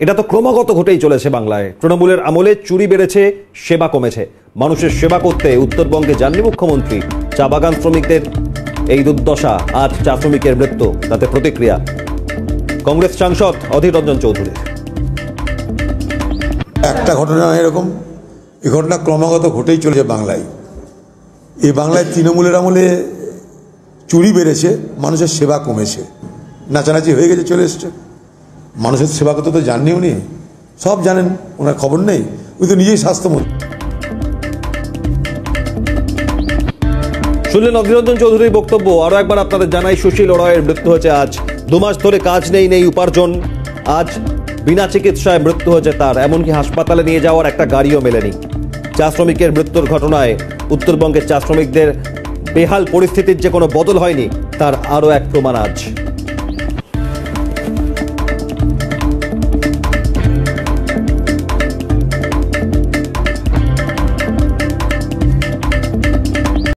এটা তো ক্রমাগত ঘটেই চলেছে বাংলায়। তৃণমূলের আমলে চুরি বেড়েছে, সেবা কমেছে। মানুষের সেবা করতে উত্তরবঙ্গে যাননি মুখ্যমন্ত্রী। চা বাগান শ্রমিকদের এই দুর্দশা, আজ চা শ্রমিকের মৃত্যু, তাতে প্রতিক্রিয়া কংগ্রেস সাংসদ অধীর রঞ্জন চৌধুরীর। একটা ঘটনা এরকম, এই ঘটনা ক্রমাগত ঘটেই চলেছে বাংলায়। এই বাংলায় তৃণমূলের আমলে চুরি বেড়েছে, মানুষের সেবা কমেছে, নাচানাচি হয়ে গেছে, চলে এসছে। মানুষের সেবা করতে তো জাননি উনি, সব জানেন, ওনার খবর নেই। উনি তো নিজেই স্বাস্থ্যমন্ত্রী। শুনলেন অধীর রঞ্জন চৌধুরীর বক্তব্য। আরো একবার আপনাদের জানাই, সুশীল ওরায়ের মৃত্যু হয়েছে আজ। 2 মাস ধরে কাজ নেই উপার্জন, আজ বিনা চিকিৎসায় মৃত্যু হয়েছে তার। এমনকি হাসপাতালে নিয়ে যাওয়ার একটা গাড়িও মেলেনি। চা শ্রমিকের মৃত্যুর ঘটনায় উত্তরবঙ্গের চা শ্রমিকদের বেহাল পরিস্থিতির যে কোনো বদল হয়নি, তার আরো এক প্রমাণ আজ।